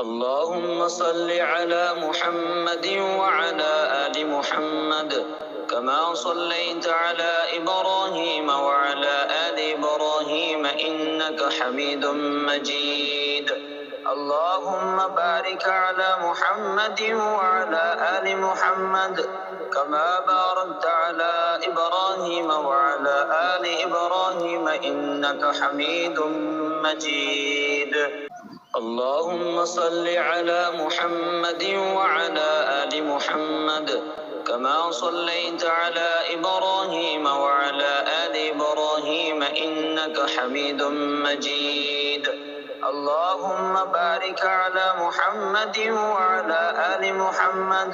اللهم صل على محمد وعلى آل محمد كما صليت على إبراهيم وعلى آل إبراهيم إنك حميد مجيد. اللهم بارك على محمد وعلى آل محمد كما باركت على إبراهيم وعلى آل إبراهيم إنك حميد مجيد. اللهم صل على محمد وعلى آل محمد كما صليت على إبراهيم وعلى آل إبراهيم إنك حميد مجيد. اللهم بارك على محمد وعلى آل محمد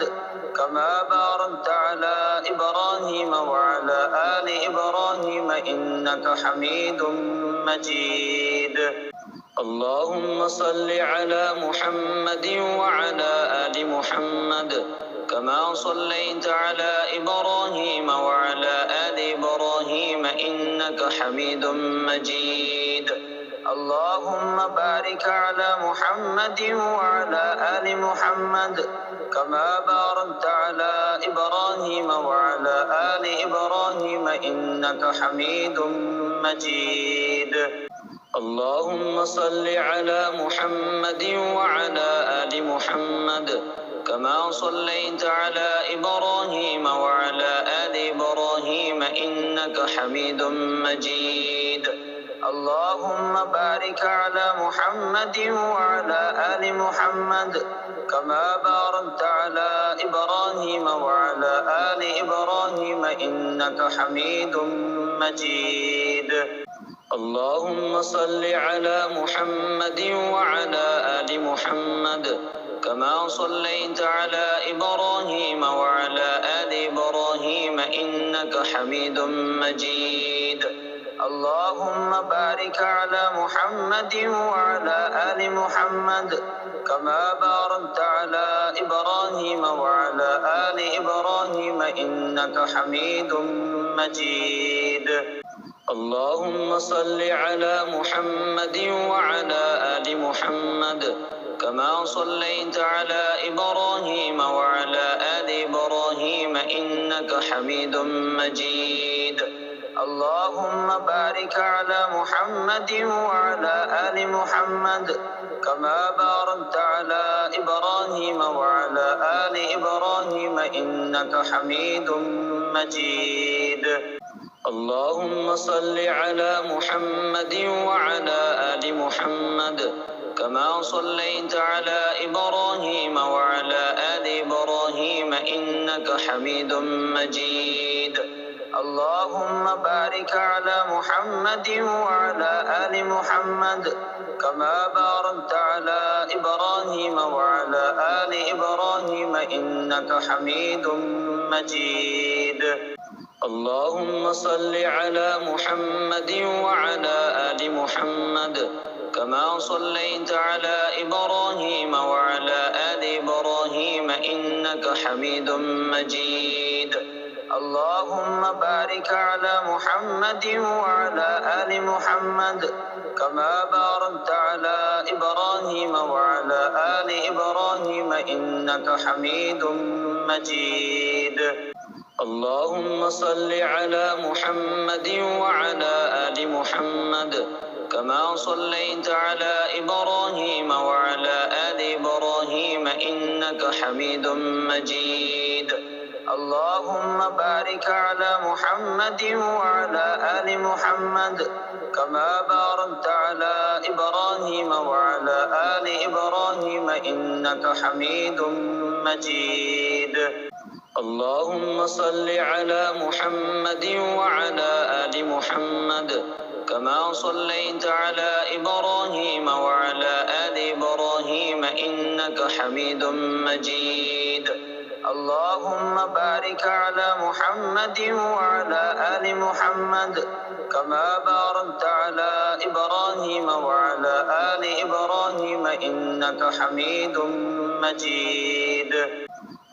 كما باركت على إبراهيم وعلى آل إبراهيم إنك حميد مجيد. اللهم صل على محمد وعلى آل محمد كما صليت على إبراهيم وعلى آل إبراهيم إنك حميد مجيد. اللهم بارك على محمد وعلى آل محمد كما باركت على إبراهيم وعلى آل إبراهيم إنك حميد مجيد. اللهم صل على محمد وعلى آل محمد كما صليت على إبراهيم وعلى آل إبراهيم إنك حميد مجيد. اللهم بارك على محمد وعلى آل محمد كما باركت على إبراهيم وعلى آل إبراهيم إنك حميد مجيد. اللهم صل على محمد وعلى آل محمد كما صليت على إبراهيم وعلى آل إبراهيم إنك حميد مجيد. اللهم بارك على محمد وعلى آل محمد كما باركت على إبراهيم وعلى آل إبراهيم إنك حميد مجيد. اللهم صل على محمد وعلى آل محمد كما صليت على إبراهيم وعلى آل إبراهيم إنك حميد مجيد. اللهم بارك على محمد وعلى آل محمد كما باركت على إبراهيم وعلى آل إبراهيم إنك حميد مجيد. اللهم صل على محمد وعلى آل محمد كما صليت على إبراهيم وعلى آل إبراهيم إنك حميد مجيد. اللهم بارك على محمد وعلى آل محمد كما باركت على إبراهيم وعلى آل إبراهيم إنك حميد مجيد. اللهم صل على محمد وعلى آل محمد كما صليت على إبراهيم وعلى آل إبراهيم إنك حميد مجيد. اللهم بارك على محمد وعلى آل محمد كما باركت على إبراهيم وعلى آل إبراهيم إنك حميد مجيد. اللهم صل على محمد وعلى آل محمد كما صليت على إبراهيم وعلى آل إبراهيم إنك حميد مجيد. اللهم بارك على محمد وعلى آل محمد كما باركت على إبراهيم وعلى آل إبراهيم إنك حميد مجيد. اللهم صل على محمد وعلى آل محمد كما صليت على إبراهيم وعلى آل إبراهيم إنك حميد مجيد. اللهم بارك على محمد وعلى آل محمد كما باركت على إبراهيم وعلى آل إبراهيم إنك حميد مجيد.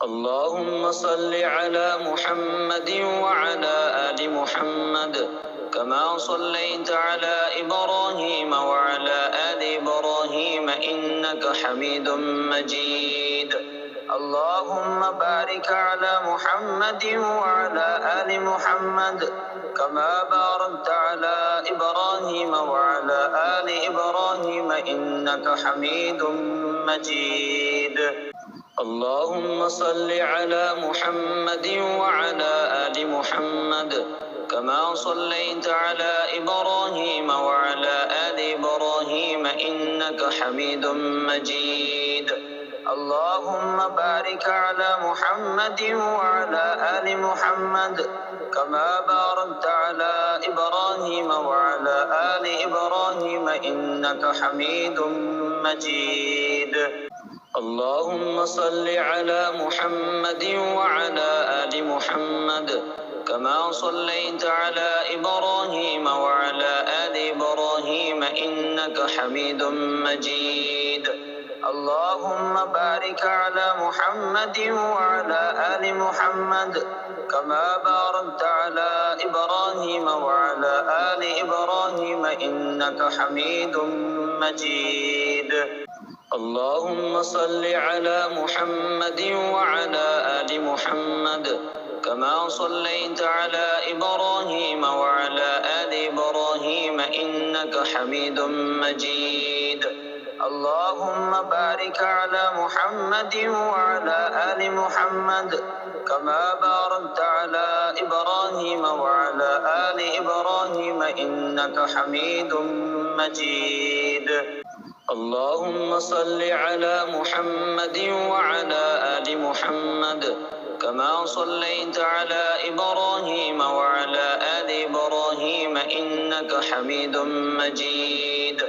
اللهم صل على محمد وعلى آل محمد كما صليت على إبراهيم وعلى آل إبراهيم إنك حميد مجيد. اللهم بارك على محمد وعلى آل محمد كما باركت على إبراهيم وعلى آل إبراهيم إنك حميد مجيد. اللهم صل على محمد وعلى آل محمد كما صليت على إبراهيم وعلى آل إبراهيم إنك حميد مجيد. اللهم بارك على محمد وعلى آل محمد كما باركت على إبراهيم وعلى آل إبراهيم إنك حميد مجيد. اللهم صل على محمد وعلى آل محمد كما صليت على إبراهيم وعلى آل إبراهيم إنك حميد مجيد. اللهم بارك على محمد وعلى آل محمد كما باركت على إبراهيم وعلى آل إبراهيم إنك حميد مجيد. اللهم صل على محمد وعلى آل محمد كما صليت على إبراهيم وعلى آل إبراهيم إنك حميد مجيد. اللهم بارك على محمد وعلى آل محمد كما باركت على إبراهيم وعلى آل إبراهيم إنك حميد مجيد. اللهم صل على محمد وعلى آل محمد كما صليت على إبراهيم وعلى آل إبراهيم إنك حميد مجيد.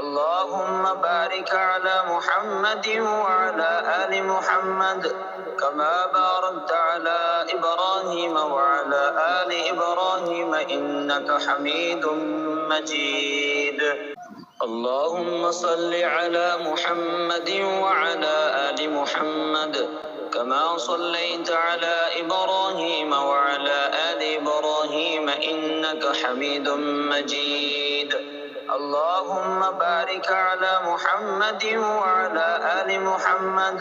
اللهم بارك على محمد وعلى آل محمد كما باركت على إبراهيم وعلى آل إبراهيم إنك حميد مجيد. اللهم صل على محمد وعلى آل محمد كما صليت على إبراهيم وعلى آل إبراهيم إنك حميد مجيد. اللهم بارك على محمد وعلى آل محمد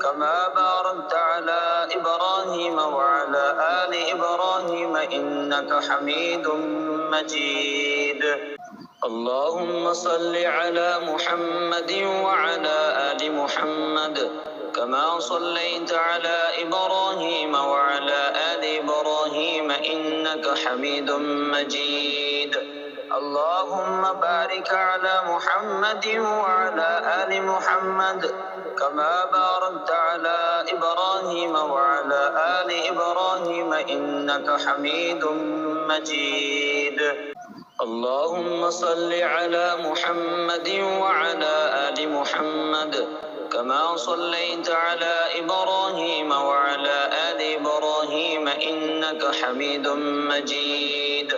كما باركت على إبراهيم وعلى آل إبراهيم إنك حميد مجيد. اللهم صل على محمد وعلى آل محمد كما صليت على إبراهيم وعلى آل إبراهيم إنك حميد مجيد. اللهم بارك على محمد وعلى آل محمد كما باركت على إبراهيم وعلى آل إبراهيم إنك حميد مجيد. اللهم صل على محمد وعلى آل محمد كما صليت على إبراهيم وعلى آل إبراهيم إنك حميد مجيد.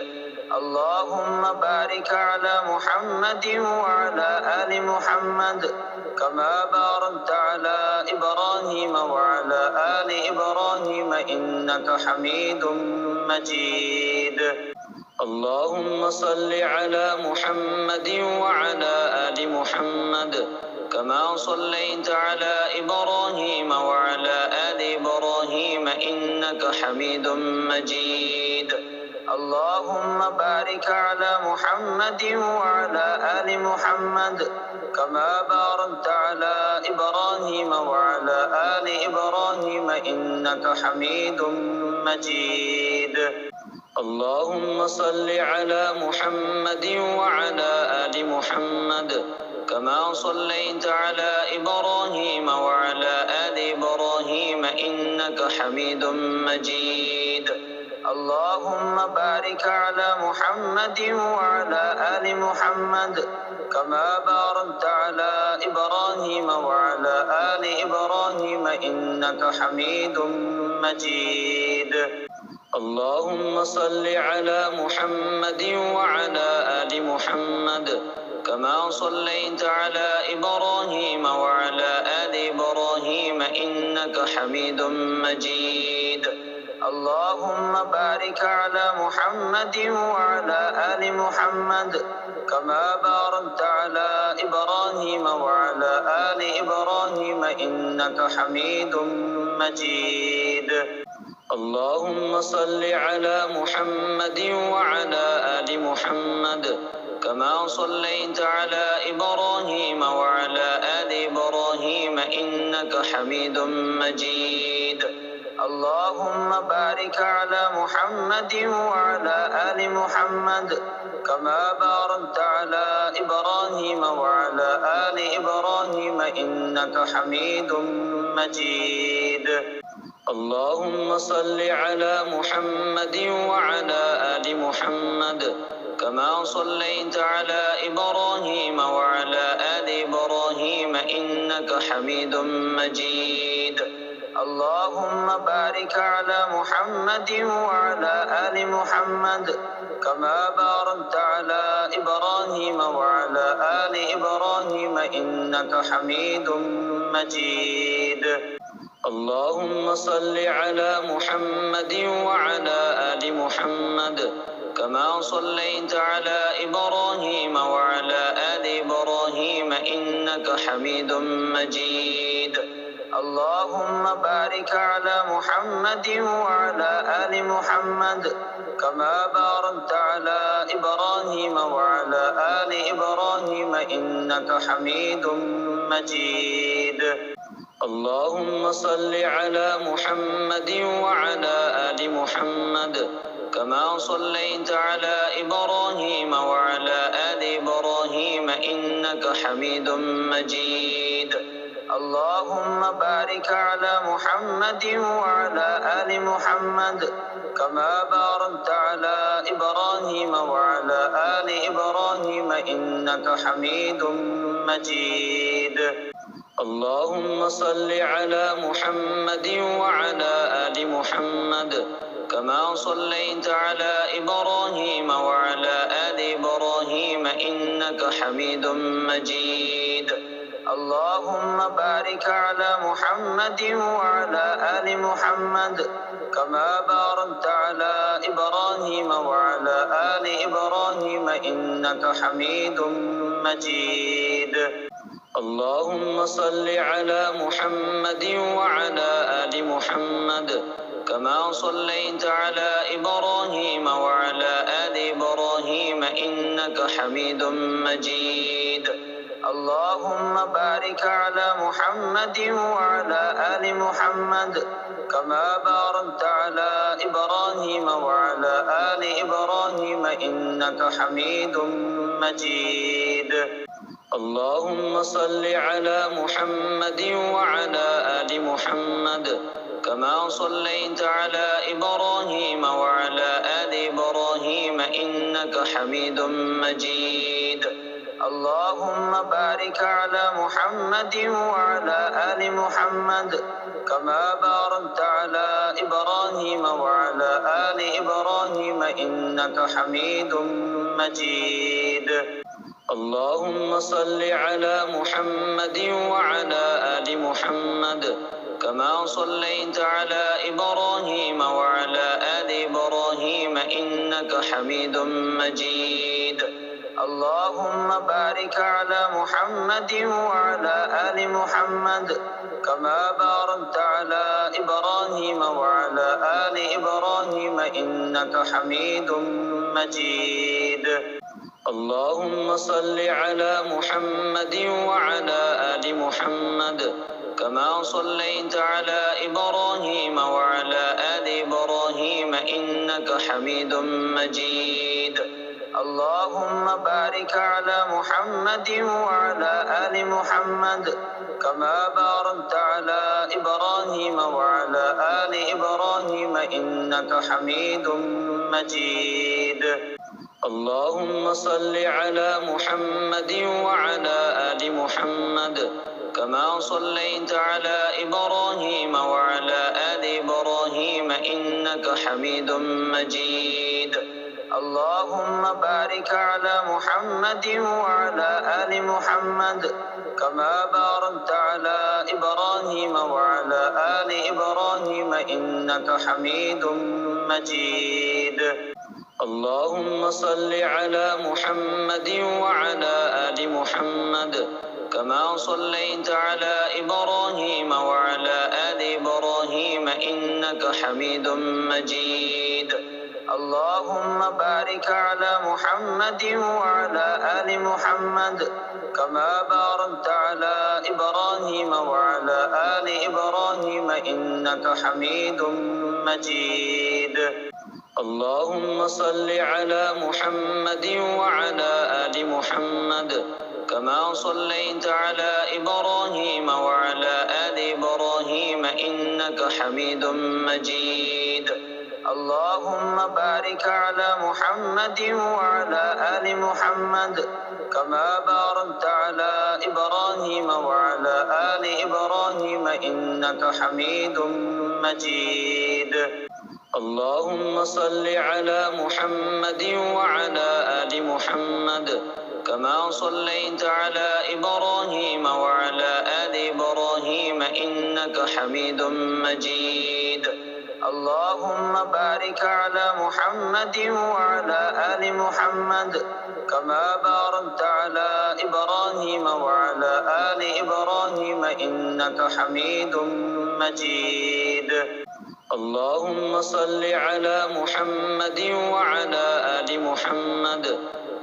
اللهم بارك على محمد وعلى آل محمد كما باركت على إبراهيم وعلى آل إبراهيم إنك حميد مجيد. اللهم صل على محمد وعلى آل محمد كما صليت على إبراهيم وعلى آل إبراهيم إنك حميد مجيد. اللهم بارك على محمد وعلى آل محمد كما باركت على إبراهيم وعلى آل إبراهيم إنك حميد مجيد. اللهم صل على محمد وعلى آل محمد كما صليت على إبراهيم وعلى آل إبراهيم إنك حميد مجيد. اللهم بارك على محمد وعلى آل محمد كما باركت على إبراهيم وعلى آل إبراهيم إنك حميد مجيد. اللهم صل على محمد وعلى آل محمد كما صليت على إبراهيم وعلى آل إبراهيم إنك حميد مجيد. اللهم بارك على محمد وعلى آل محمد كما باركت على إبراهيم وعلى آل إبراهيم إنك حميد مجيد اللهم صل على محمد وعلى آل محمد كما صليت على إبراهيم وعلى آل إبراهيم إنك حميد مجيد اللهم بارك على محمد وعلى آل محمد كما باركت على إبراهيم وعلى آل إبراهيم إنك حميد مجيد اللهم صل على محمد وعلى آل محمد كما صليت على إبراهيم وعلى آل إبراهيم إنك حميد مجيد اللهم بارك على محمد وعلى آل محمد كما باركت على إبراهيم وعلى آل إبراهيم إنك حميد مجيد اللهم صل على محمد وعلى آل محمد كما صليت على إبراهيم وعلى آل إبراهيم إنك حميد مجيد اللهم بارك على محمد وعلى آل محمد كما باركت على إبراهيم وعلى آل إبراهيم إنك حميد مجيد اللهم صل على محمد وعلى آل محمد كما صليت على إبراهيم وعلى آل إبراهيم إنك حميد مجيد اللهم بارك على محمد وعلى آل محمد كما باركت على إبراهيم وعلى آل إبراهيم إنك حميد مجيد اللهم صل على محمد وعلى آل محمد كما صليت على إبراهيم وعلى آل إبراهيم إنك حميد مجيد اللهم بارك على محمد وعلى آل محمد كما باركت على إبراهيم وعلى آل إبراهيم إنك حميد مجيد اللهم صل على محمد وعلى آل محمد كما صليت على إبراهيم وعلى آل إبراهيم إنك حميد مجيد اللهم بارك على محمد وعلى آل محمد كما باركت على إبراهيم وعلى آل إبراهيم إنك حميد مجيد اللهم صل على محمد وعلى آل محمد كما صليت على إبراهيم وعلى آل إبراهيم إنك حميد مجيد اللهم بارك على محمد وعلى آل محمد كما باركت على إبراهيم وعلى آل إبراهيم إنك حميد مجيد اللهم صل على محمد وعلى آل محمد كما صليت على إبراهيم وعلى آل إبراهيم إنك حميد مجيد اللهم بارك على محمد وعلى آل محمد كما باركت على إبراهيم وعلى آل إبراهيم إنك حميد مجيد اللهم صل على محمد وعلى آل محمد كما صليت على إبراهيم وعلى آل إبراهيم إنك حميد مجيد اللهم بارك على محمد وعلى آل محمد كما باركت على إبراهيم وعلى آل إبراهيم إنك حميد مجيد اللهم صل على محمد وعلى آل محمد كما صليت على إبراهيم وعلى آل إبراهيم إنك حميد مجيد اللهم بارك على محمد وعلى آل محمد كما باركت على إبراهيم وعلى آل إبراهيم إنك حميد مجيد. اللهم صل على محمد وعلى آل محمد كما صليت على إبراهيم وعلى آل إبراهيم إنك حميد مجيد. اللهم بارك على محمد وعلى آل محمد كما باركت على إبراهيم وعلى آل إبراهيم إنك حميد مجيد. اللهم صل على محمد وعلى آل محمد كما صليت على إبراهيم وعلى آل إبراهيم إنك حميد مجيد. اللهم بارك على محمد وعلى آل محمد كما باركت على إبراهيم وعلى آل إبراهيم إنك حميد مجيد. اللهم صل على محمد وعلى آل محمد كما صليت على إبراهيم وعلى آل إبراهيم إنك حميد مجيد. اللهم بارك على محمد وعلى آل محمد كما باركت على إبراهيم وعلى آل إبراهيم إنك حميد مجيد. اللهم صل على محمد وعلى آل محمد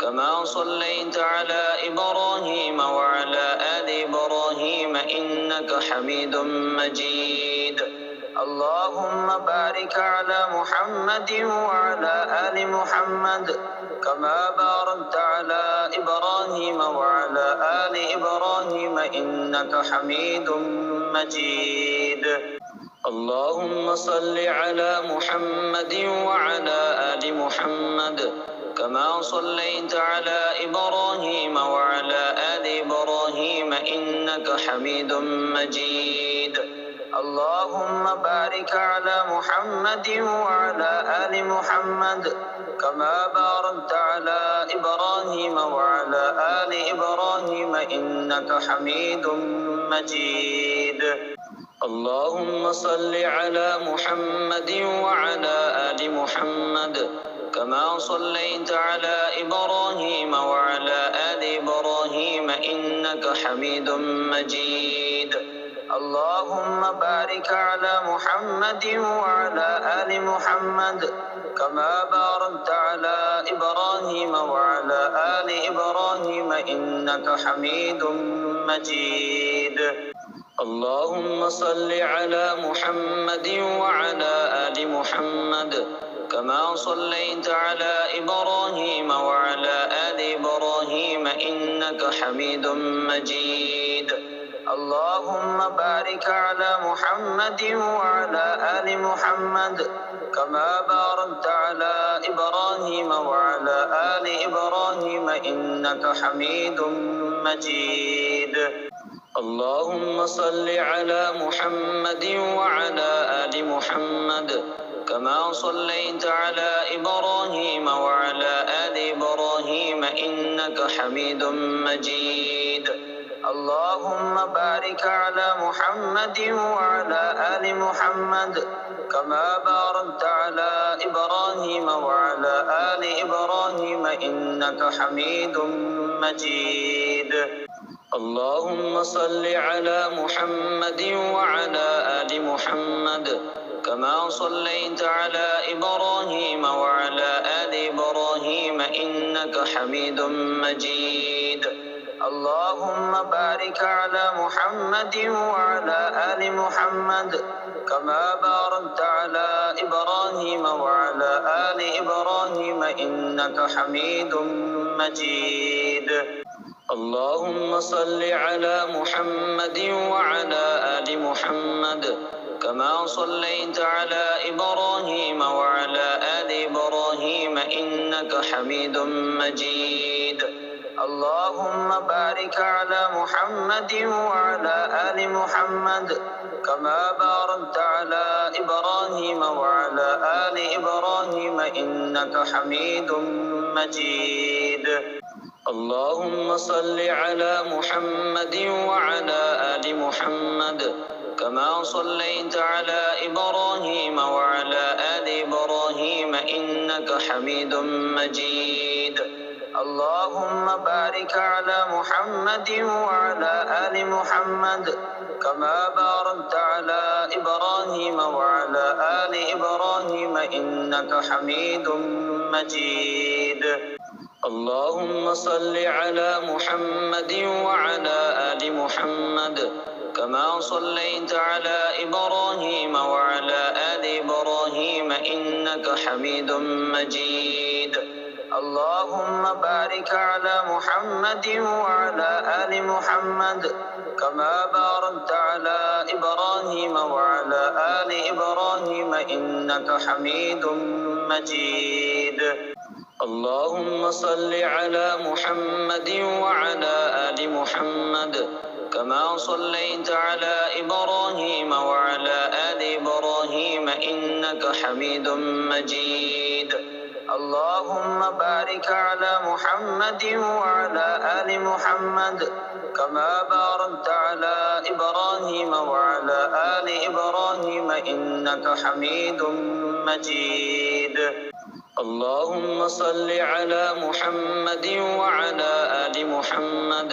كما صليت على إبراهيم وعلى آل إبراهيم إنك حميد مجيد. اللهم بارك على محمد وعلى آل محمد كما باركت على إبراهيم وعلى آل إبراهيم إنك حميد مجيد. اللهم صل على محمد وعلى آل محمد كما صليت على إبراهيم وعلى آل إبراهيم إنك حميد مجيد. اللهم بارك على محمد وعلى آل محمد كما باركت على إبراهيم وعلى آل إبراهيم إنك حميد مجيد. اللهم صل على محمد وعلى آل محمد كما صليت على إبراهيم وعلى آل إبراهيم إنك حميد مجيد. اللهم بارك على محمد وعلى آل محمد كما باركت على إبراهيم وعلى آل إبراهيم إنك حميد مجيد. اللهم صل على محمد وعلى آل محمد كما صليت على إبراهيم وعلى آل إبراهيم إنك حميد مجيد. اللهم بارك على محمد وعلى آل محمد كما باركت على إبراهيم وعلى آل إبراهيم إنك حميد مجيد. اللهم صل على محمد وعلى آل محمد كما صليت على إبراهيم وعلى آل إبراهيم إنك حميد مجيد. اللهم بارك على محمد وعلى آل محمد كما باركت على إبراهيم وعلى آل إبراهيم إنك حميد مجيد. اللهم صل على محمد وعلى آل محمد كما صليت على إبراهيم وعلى آل إبراهيم إنك حميد مجيد. اللهم بارك على محمد وعلى آل محمد كما باركت على إبراهيم وعلى آل إبراهيم إنك حميد مجيد. اللهم صل على محمد وعلى آل محمد كما صليت على إبراهيم وعلى آل إبراهيم إنك حميد مجيد. اللهم بارك على محمد وعلى آل محمد كما باركت على إبراهيم وعلى آل إبراهيم إنك حميد مجيد. اللهم صل على محمد وعلى آل محمد كما صليت على إبراهيم وعلى آل إبراهيم إنك حميد مجيد اللهم بارك على محمد وعلى آل محمد كما باركت على إبراهيم وعلى آل إبراهيم إنك حميد مجيد اللهم صل على محمد وعلى آل محمد كما صليت على إبراهيم وعلى آل إبراهيم إنك حميد مجيد اللهم بارك على محمد وعلى آل محمد كما باركت على إبراهيم وعلى آل إبراهيم إنك حميد مجيد اللهم صل على محمد وعلى آل محمد كما صليت على إبراهيم وعلى آل إبراهيم إنك حميد مجيد اللهم بارك على محمد وعلى آل محمد كما باركت على إبراهيم وعلى آل إبراهيم إنك حميد مجيد اللهم صل على محمد وعلى آل محمد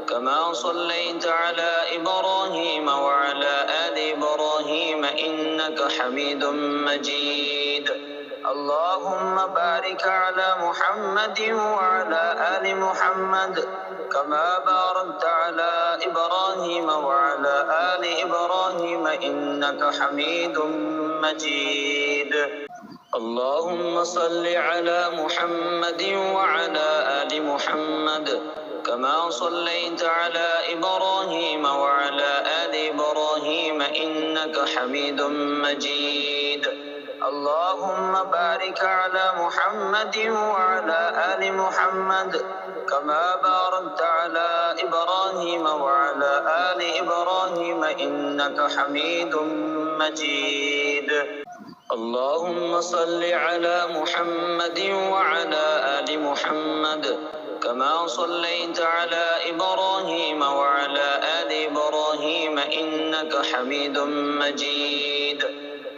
كما صليت على إبراهيم وعلى آل إبراهيم إنك حميد مجيد اللهم بارك على محمد وعلى آل محمد كما باركت على إبراهيم وعلى آل إبراهيم إنك حميد مجيد اللهم صل على محمد وعلى آل محمد كما صليت على إبراهيم وعلى آل إبراهيم إنك حميد مجيد اللهم بارك على محمد وعلى آل محمد كما باركت على إبراهيم وعلى آل إبراهيم إنك حميد مجيد اللهم صل على محمد وعلى آل محمد كما صليت على إبراهيم وعلى آل إبراهيم إنك حميد مجيد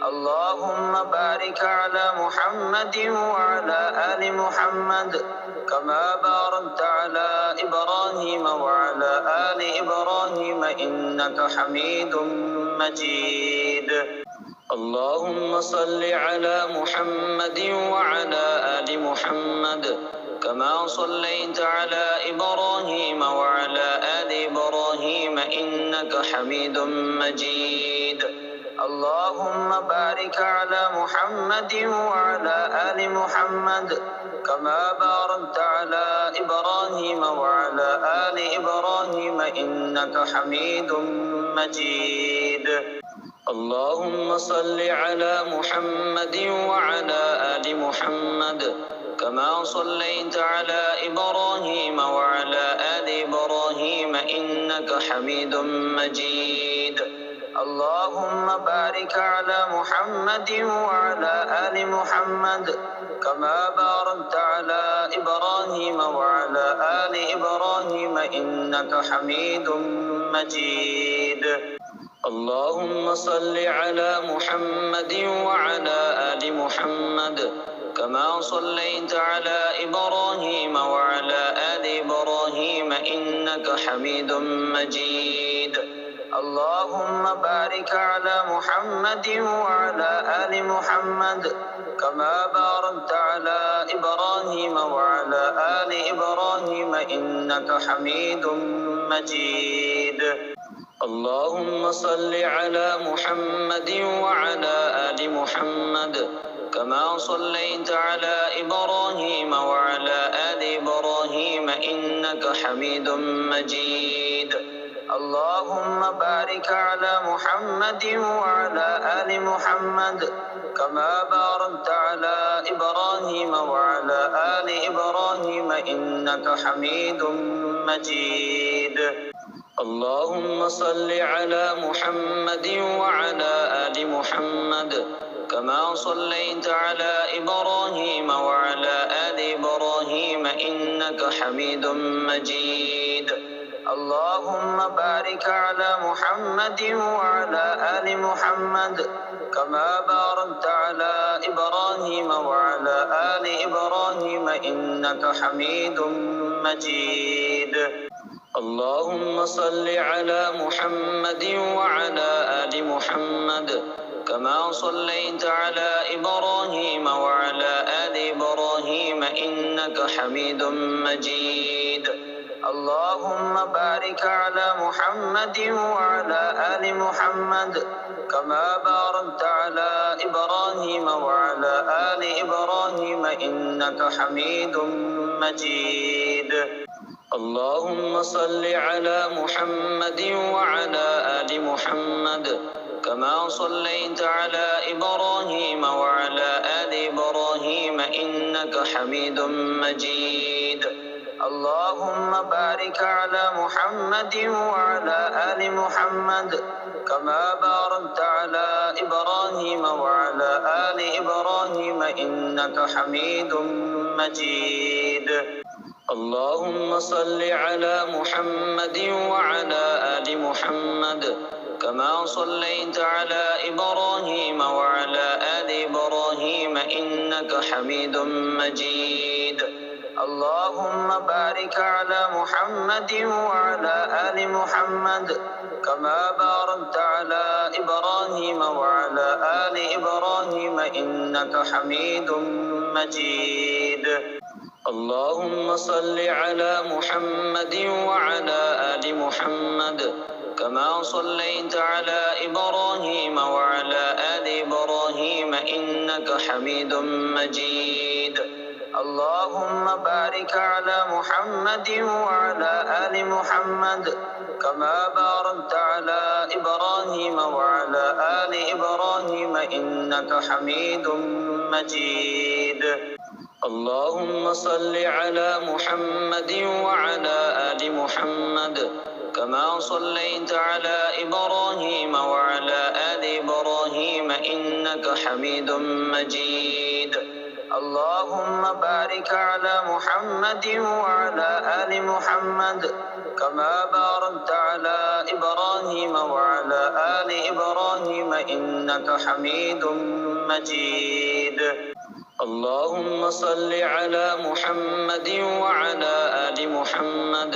اللهم بارك على محمد وعلى آل محمد كما باركت على إبراهيم وعلى آل إبراهيم إنك حميد مجيد اللهم صل على محمد وعلى آل محمد كما صليت على إبراهيم وعلى آل إبراهيم إنك حميد مجيد اللهم بارك على محمد وعلى آل محمد كما باركت على إبراهيم وعلى آل إبراهيم إنك حميد مجيد اللهم صل على محمد وعلى آل محمد كما صليت على إبراهيم وعلى آل إبراهيم إنك حميد مجيد اللهم بارك على محمد وعلى آل محمد كما باركت على إبراهيم وعلى آل إبراهيم إنك حميد مجيد اللهم صل على محمد وعلى آل محمد كما صليت على إبراهيم وعلى آل إبراهيم إنك حميد مجيد اللهم بارك على محمد وعلى آل محمد كما باركت على إبراهيم وعلى آل إبراهيم إنك حميد مجيد اللهم صل على محمد وعلى آل محمد كما صليت على إبراهيم وعلى آل إبراهيم إنك حميد مجيد اللهم بارك على محمد وعلى آل محمد كما باركت على إبراهيم وعلى آل إبراهيم إنك حميد مجيد اللهم صل على محمد وعلى آل محمد كما صليت على إبراهيم وعلى آل إبراهيم إنك حميد مجيد. اللهم بارك على محمد وعلى آل محمد كما باركت على إبراهيم وعلى آل إبراهيم إنك حميد مجيد. اللهم صل على محمد وعلى آل محمد كما صليت على إبراهيم وعلى آل إبراهيم إنك حميد مجيد. اللهم بارك على محمد وعلى آل محمد كما باركت على إبراهيم وعلى آل إبراهيم إنك حميد مجيد. اللهم صل على محمد وعلى آل محمد كما صليت على إبراهيم وعلى آل إبراهيم إنك حميد مجيد. اللهم بارك على محمد وعلى آل محمد كما باركت على إبراهيم وعلى آل إبراهيم إنك حميد مجيد. اللهم صل على محمد وعلى آل محمد كما صليت على إبراهيم وعلى آل إبراهيم إنك حميد مجيد. اللهم بارك على محمد وعلى آل محمد كما باركت على إبراهيم وعلى آل إبراهيم إنك حميد مجيد. اللهم صل على محمد وعلى آل محمد كما صليت على إبراهيم وعلى آل إبراهيم إنك حميد مجيد. اللهم بارك على محمد وعلى آل محمد كما باركت على إبراهيم وعلى آل إبراهيم إنك حميد مجيد. اللهم صل على محمد وعلى آل محمد كما صليت على إبراهيم وعلى آل إبراهيم إنك حميد مجيد. اللهم بارك على محمد وعلى آل محمد كما باركت على إبراهيم وعلى آل إبراهيم إنك حميد مجيد. اللهم صل على محمد وعلى آل محمد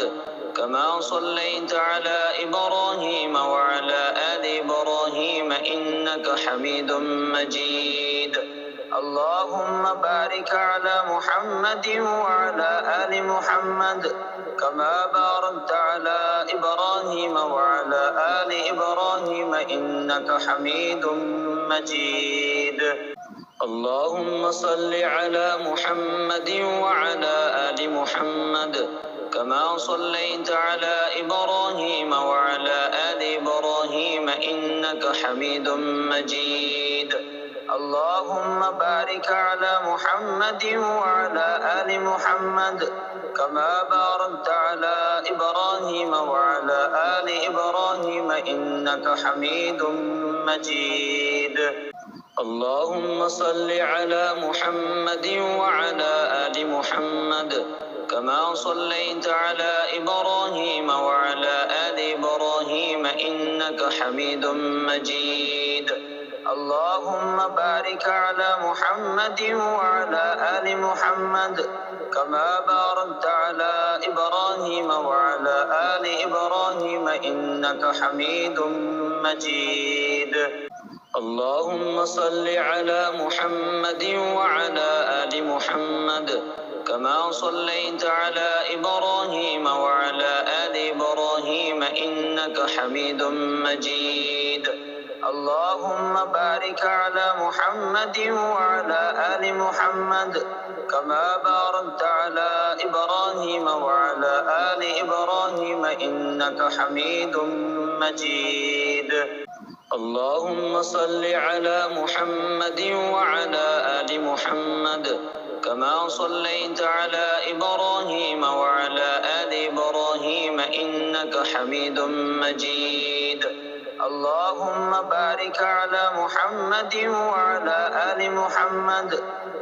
كما صليت على إبراهيم وعلى آل إبراهيم إنك حميد مجيد. اللهم بارك على محمد وعلى آل محمد كما باركت على إبراهيم وعلى آل إبراهيم إنك حميد مجيد. اللهم صل على محمد وعلى آل محمد كما صليت على إبراهيم وعلى آل إبراهيم إنك حميد مجيد. اللهم بارك على محمد وعلى آل محمد كما باركت على إبراهيم وعلى آل إبراهيم إنك حميد مجيد. اللهم صل على محمد وعلى آل محمد كما صليت على إبراهيم وعلى آل إبراهيم إنك حميد مجيد. اللهم بارك على محمد وعلى آل محمد كما باركت على إبراهيم وعلى آل إبراهيم إنك حميد مجيد. اللهم صل على محمد وعلى آل محمد كما صليت على إبراهيم وعلى آل إبراهيم إنك حميد مجيد. اللهم بارك على محمد وعلى آل محمد كما باركت على إبراهيم وعلى آل إبراهيم إنك حميد مجيد. اللهم صل على محمد وعلى آل محمد كما صليت على إبراهيم وعلى آل إبراهيم إنك حميد مجيد. اللهم بارك على محمد وعلى آل محمد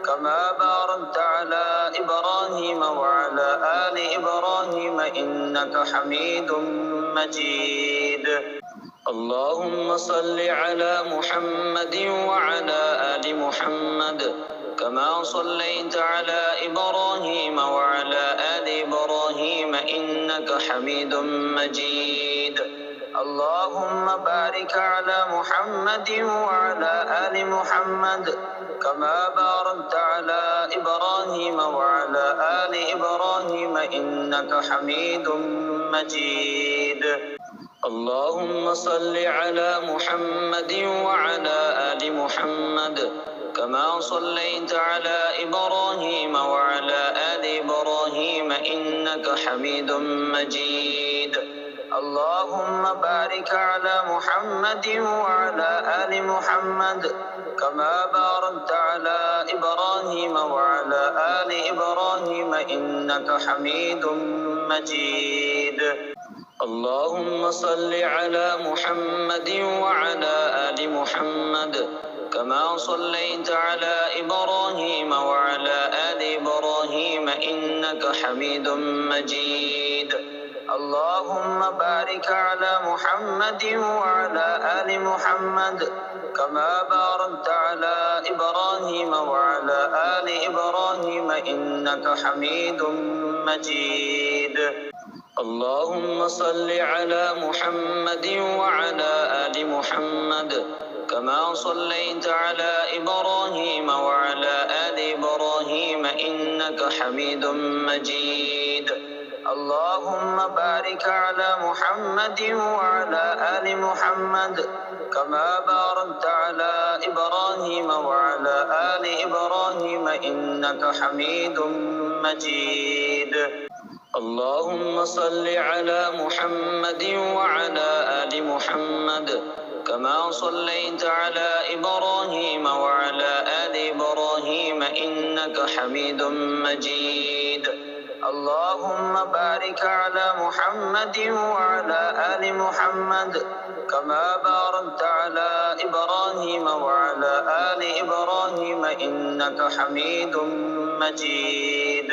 كما باركت على إبراهيم وعلى آل إبراهيم إنك حميد مجيد اللهم صل على محمد وعلى آل محمد كما صليت على إبراهيم وعلى آل إبراهيم إنك حميد مجيد اللهم بارك على محمد وعلى آل محمد كما باركت على إبراهيم وعلى آل إبراهيم إنك حميد مجيد اللهم صل على محمد وعلى آل محمد كما صليت على إبراهيم وعلى آل إبراهيم إنك حميد مجيد اللهم بارك على محمد وعلى آل محمد كما باركت على إبراهيم وعلى آل إبراهيم إنك حميد مجيد اللهم صل على محمد وعلى آل محمد كما صليت على إبراهيم وعلى آل إبراهيم إنك حميد مجيد اللهم بارك على محمد وعلى آل محمد كما باركت على إبراهيم وعلى آل إبراهيم إنك حميد مجيد اللهم صل على محمد وعلى آل محمد كما صليت على إبراهيم وعلى آل إبراهيم إنك حميد مجيد اللهم بارك على محمد وعلى آل محمد كما باركت على إبراهيم وعلى آل إبراهيم إنك حميد مجيد اللهم صل على محمد وعلى آل محمد كما صليت على إبراهيم وعلى آل إبراهيم إنك حميد مجيد اللهم بارك على محمد وعلى آل محمد كما باركت على إبراهيم وعلى آل إبراهيم إنك حميد مجيد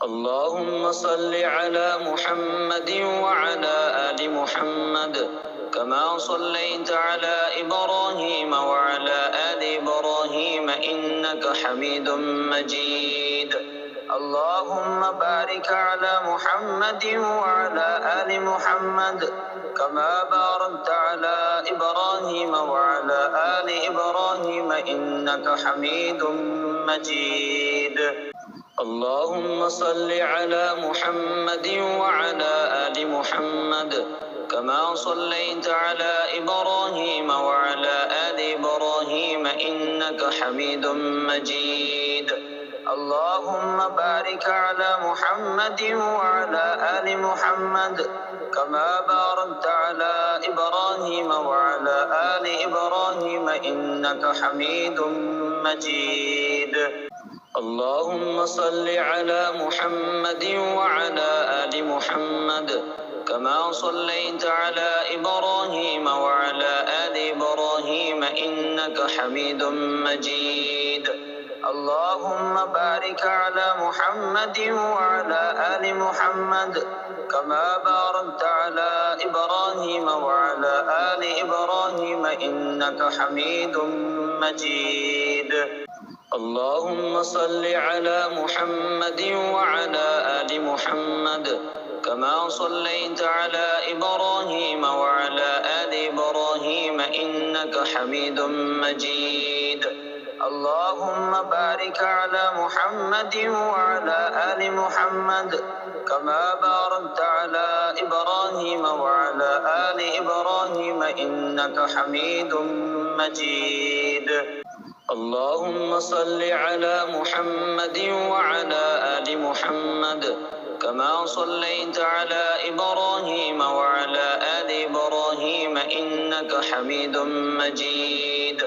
اللهم صل على محمد وعلى آل محمد كما صليت على إبراهيم وعلى آل إبراهيم إنك حميد مجيد اللهم بارك على محمد وعلى آل محمد كما باركت على إبراهيم وعلى آل إبراهيم إنك حميد مجيد اللهم صل على محمد وعلى آل محمد كما صليت على إبراهيم وعلى آل إبراهيم إنك حميد مجيد اللهم بارك على محمد وعلى آل محمد كما باركت على إبراهيم وعلى آل إبراهيم إنك حميد مجيد اللهم صل على محمد وعلى آل محمد كما صليت على إبراهيم وعلى آل إبراهيم إنك حميد مجيد اللهم بارك على محمد وعلى آل محمد كما باركت على إبراهيم وعلى آل إبراهيم إنك حميد مجيد اللهم صل على محمد وعلى آل محمد كما صليت على إبراهيم وعلى آل إبراهيم إنك حميد مجيد اللهم بارك على محمد وعلى آل محمد كما باركت على إبراهيم وعلى آل إبراهيم إنك حميد مجيد اللهم صل على محمد وعلى آل محمد كما صليت على إبراهيم وعلى آل إبراهيم إنك حميد مجيد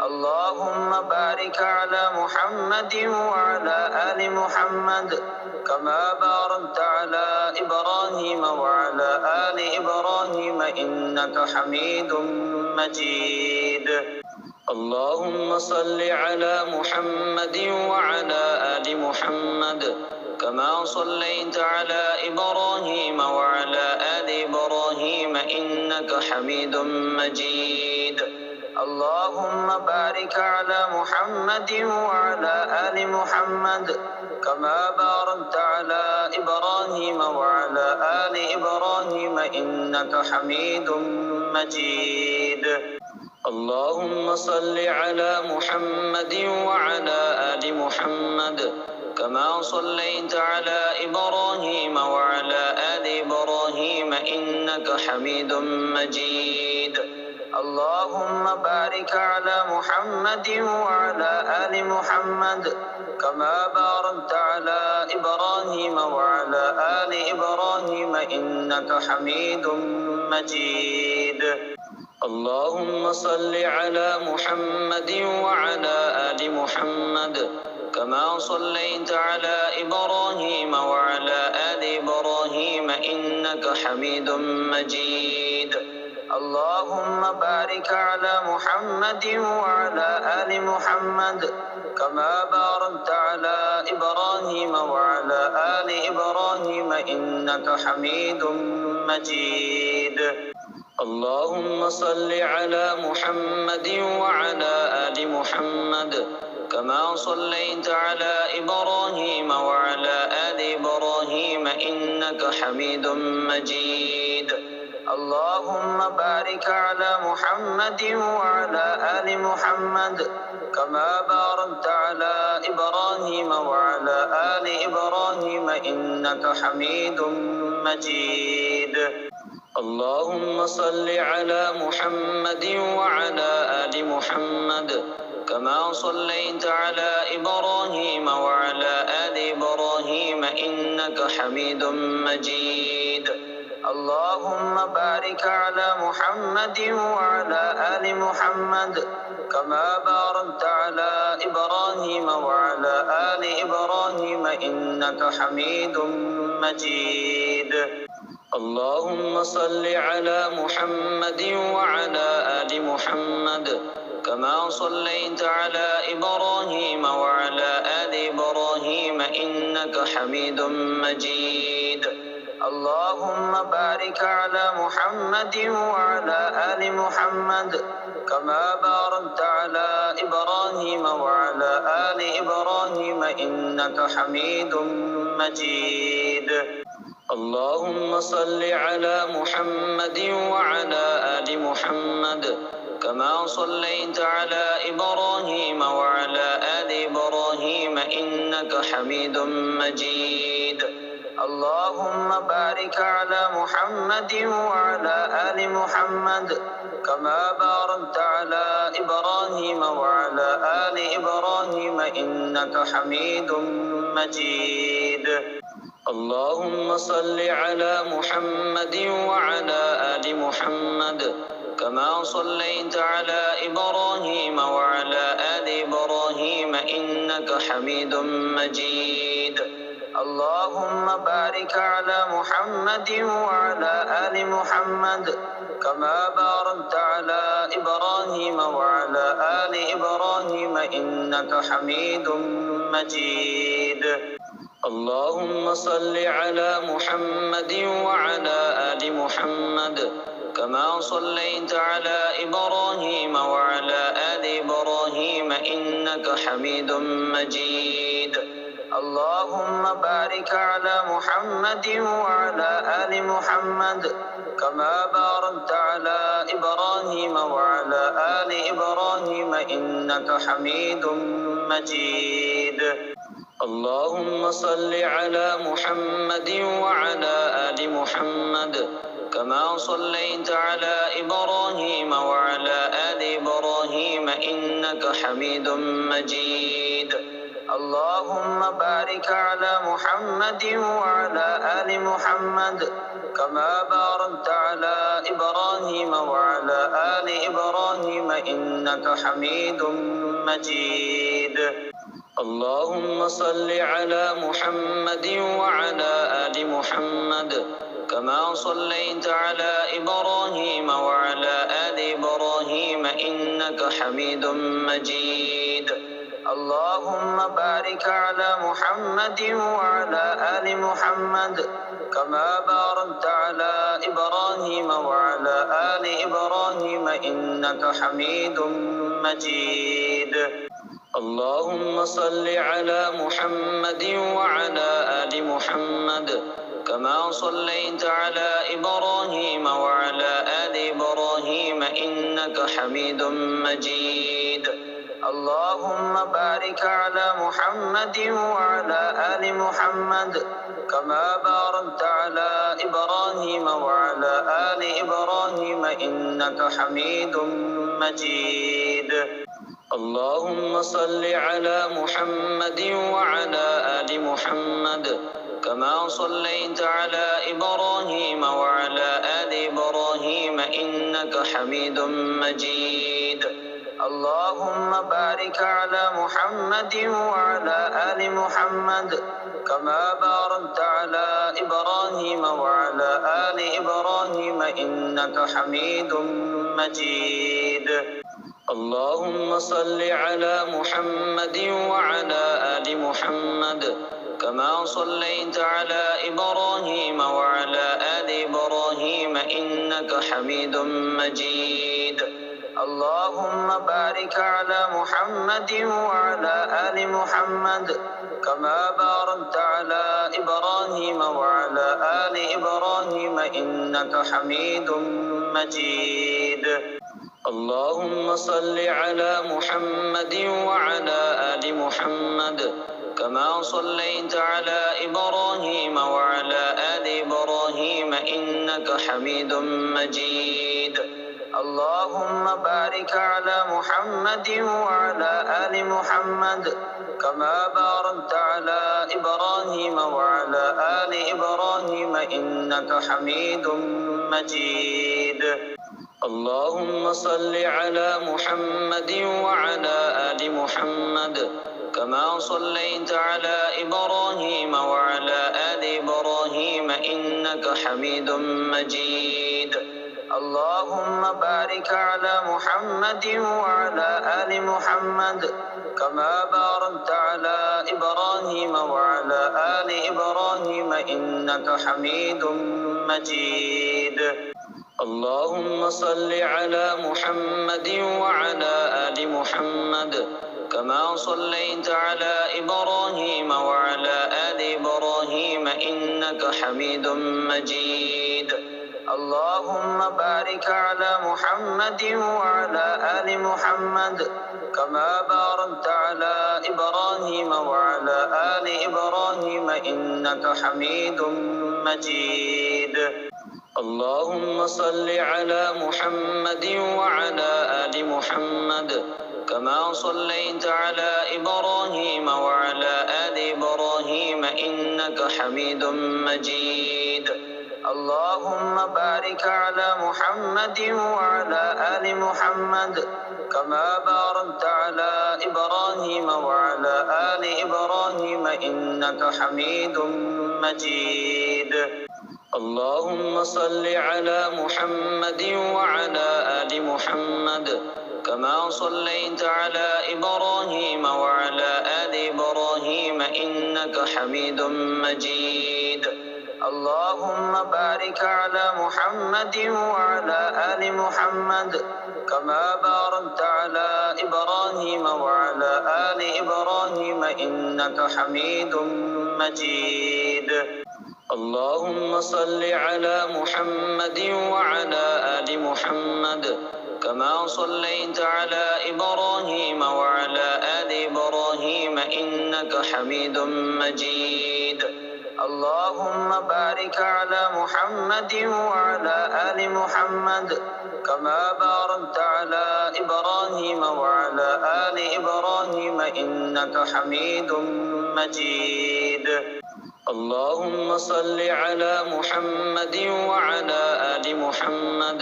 اللهم بارك على محمد وعلى آل محمد كما باركت على إبراهيم وعلى آل إبراهيم إنك حميد مجيد. اللهم صل على محمد وعلى آل محمد كما صليت على إبراهيم وعلى آل إبراهيم إنك حميد مجيد. اللهم بارك على محمد وعلى آل محمد كما باركت على إبراهيم وعلى آل إبراهيم إنك حميد مجيد. اللهم صل على محمد وعلى آل محمد كما صليت على إبراهيم وعلى آل إبراهيم إنك حميد مجيد. اللهم بارك على محمد وعلى آل محمد كما باركت على إبراهيم وعلى آل إبراهيم إنك حميد مجيد. اللهم صل على محمد وعلى آل محمد كما صليت على إبراهيم وعلى آل إبراهيم إنك حميد مجيد. اللهم بارك على محمد وعلى آل محمد كما باركت على إبراهيم وعلى آل إبراهيم إنك حميد مجيد. اللهم صل على محمد وعلى آل محمد كما صليت على إبراهيم وعلى آل إبراهيم إنك حميد مجيد. اللهم بارك على محمد وعلى آل محمد كما باركت على إبراهيم وعلى آل إبراهيم إنك حميد مجيد. اللهم صل على محمد وعلى آل محمد كما صليت على إبراهيم وعلى آل إبراهيم إنك حميد مجيد. اللهم بارك على محمد وعلى آل محمد كما باركت على إبراهيم وعلى آل إبراهيم إنك حميد مجيد. اللهم صل على محمد وعلى آل محمد كما صليت على إبراهيم وعلى آل إبراهيم إنك حميد مجيد. اللهم بارك على محمد وعلى آل محمد كما باركت على إبراهيم وعلى آل إبراهيم إنك حميد مجيد. اللهم صل على محمد وعلى آل محمد كما صليت على إبراهيم وعلى آل إبراهيم إنك حميد مجيد. اللهم بارك على محمد وعلى آل محمد كما باركت على إبراهيم وعلى آل إبراهيم إنك حميد مجيد. اللهم صل على محمد وعلى آل محمد كما صليت على إبراهيم وعلى آل إبراهيم إنك حميد مجيد. اللهم بارك على محمد وعلى آل محمد كما باركت على إبراهيم وعلى آل إبراهيم إنك حميد مجيد. اللهم صل على محمد وعلى آل محمد كما صليت على إبراهيم وعلى آل إبراهيم إنك حميد مجيد. اللهم بارك على محمد وعلى آل محمد كما باركت على إبراهيم وعلى آل إبراهيم إنك حميد مجيد. اللهم صل على محمد وعلى آل محمد كما صليت على إبراهيم وعلى آل إبراهيم إنك حميد مجيد. اللهم بارك على محمد وعلى آل محمد كما باركت على إبراهيم وعلى آل إبراهيم إنك حميد مجيد. اللهم صل على محمد وعلى آل محمد كما صليت على إبراهيم وعلى آل إبراهيم إنك حميد مجيد. اللهم بارك على محمد وعلى آل محمد كما باركت على إبراهيم وعلى آل إبراهيم إنك حميد مجيد. اللهم صل على محمد وعلى آل محمد كما صليت على إبراهيم وعلى آل إبراهيم إنك حميد مجيد. اللهم بارك على محمد وعلى آل محمد كما باركت على إبراهيم وعلى آل إبراهيم إنك حميد مجيد. اللهم صل على محمد وعلى آل محمد كما صليت على إبراهيم وعلى آل إبراهيم إنك حميد مجيد. اللهم بارك على محمد وعلى آل محمد كما باركت على إبراهيم وعلى آل إبراهيم إنك حميد مجيد. اللهم صل على محمد وعلى آل محمد كما صليت على إبراهيم وعلى آل إبراهيم إنك حميد مجيد. اللهم بارك على محمد وعلى آل محمد كما باركت على إبراهيم وعلى آل إبراهيم إنك حميد مجيد. اللهم صل على محمد وعلى آل محمد كما صليت على إبراهيم وعلى آل إبراهيم إنك حميد مجيد. اللهم بارك على محمد وعلى آل محمد كما باركت على إبراهيم وعلى آل إبراهيم إنك حميد مجيد. اللهم صل على محمد وعلى آل محمد كما صليت على إبراهيم وعلى آل إبراهيم إنك حميد مجيد. اللهم بارك على محمد وعلى آل محمد كما باركت على إبراهيم وعلى آل إبراهيم إنك حميد مجيد. اللهم صل على محمد وعلى آل محمد كما صليت على إبراهيم وعلى آل إبراهيم إنك حميد مجيد. اللهم بارك على محمد وعلى آل محمد كما باركت على إبراهيم وعلى آل إبراهيم إنك حميد مجيد. اللهم صل على محمد وعلى آل محمد كما صليت على إبراهيم وعلى آل إبراهيم إنك حميد مجيد. اللهم بارك على محمد وعلى آل محمد كما باركت على إبراهيم وعلى آل إبراهيم إنك حميد مجيد. اللهم صل على محمد وعلى آل محمد كما صليت على إبراهيم وعلى آل إبراهيم إنك حميد مجيد. اللهم بارك على محمد وعلى آل محمد كما باركت على إبراهيم وعلى آل إبراهيم إنك حميد مجيد. اللهم صل على محمد وعلى آل محمد كما صليت على إبراهيم وعلى آل إبراهيم إنك حميد مجيد. اللهم بارك على محمد وعلى آل محمد كما باركت على إبراهيم وعلى آل إبراهيم إنك حميد مجيد. اللهم صل على محمد وعلى آل محمد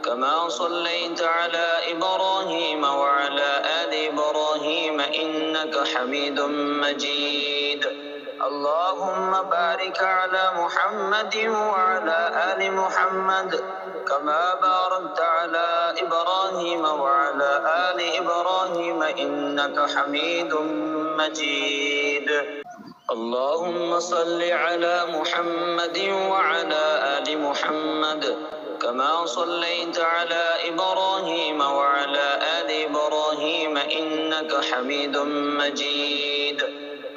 كما صليت على إبراهيم وعلى آل إبراهيم إنك حميد مجيد اللهم بارك على محمد وعلى آل محمد كما باركت على إبراهيم وعلى آل إبراهيم إنك حميد مجيد اللهم صل على محمد وعلى آل محمد كما صليت على إبراهيم وعلى آل إبراهيم إنك حميد مجيد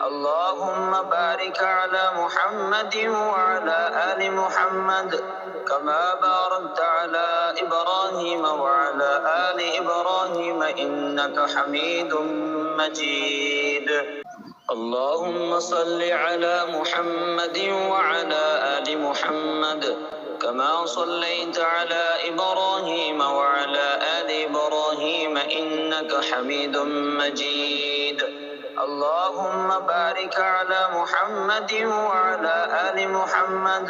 اللهم بارك على محمد وعلى آل محمد كما باركت على إبراهيم وعلى آل إبراهيم إنك حميد مجيد اللهم صل على محمد وعلى آل محمد كما صليت على إبراهيم وعلى آل إبراهيم إنك حميد مجيد اللهم بارك على محمد وعلى آل محمد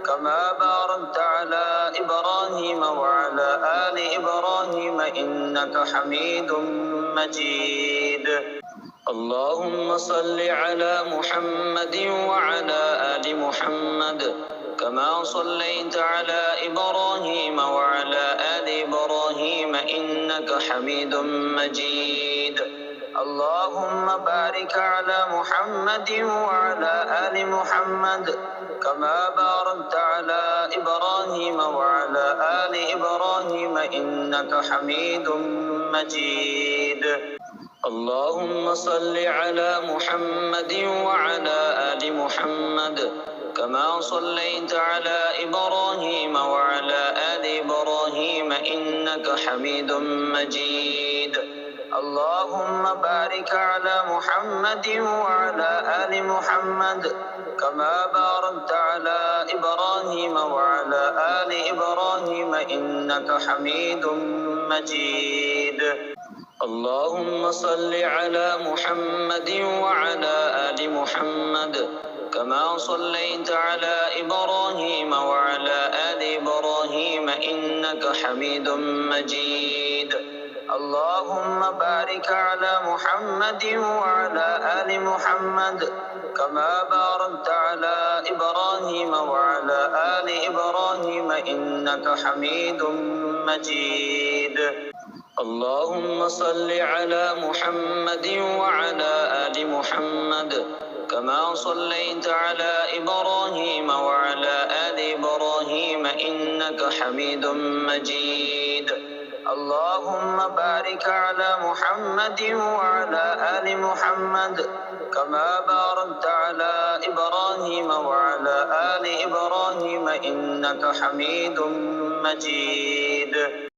كما باركت على إبراهيم وعلى آل إبراهيم إنك حميد مجيد اللهم صل على محمد وعلى آل محمد كما صليت على إبراهيم وعلى آل إبراهيم إنك حميد مجيد اللهم بارك على محمد وعلى آل محمد كما باركت على إبراهيم وعلى آل إبراهيم إنك حميد مجيد اللهم صل على محمد وعلى آل محمد كما صليت على إبراهيم وعلى آل إبراهيم إنك حميد مجيد اللهم بارك على محمد وعلى آل محمد كما باركت على إبراهيم وعلى آل إبراهيم إنك حميد مجيد اللهم صل على محمد وعلى آل محمد كما صليت على إبراهيم وعلى آل إبراهيم إنك حميد مجيد اللهم بارك على محمد وعلى آل محمد كما باركت على إبراهيم وعلى آل إبراهيم إنك حميد مجيد اللهم صل على محمد وعلى آل محمد كما صليت على إبراهيم وعلى آل إبراهيم إنك حميد مجيد اللهم بارك على محمد وعلى آل محمد كما باركت على إبراهيم وعلى آل إبراهيم إنك حميد مجيد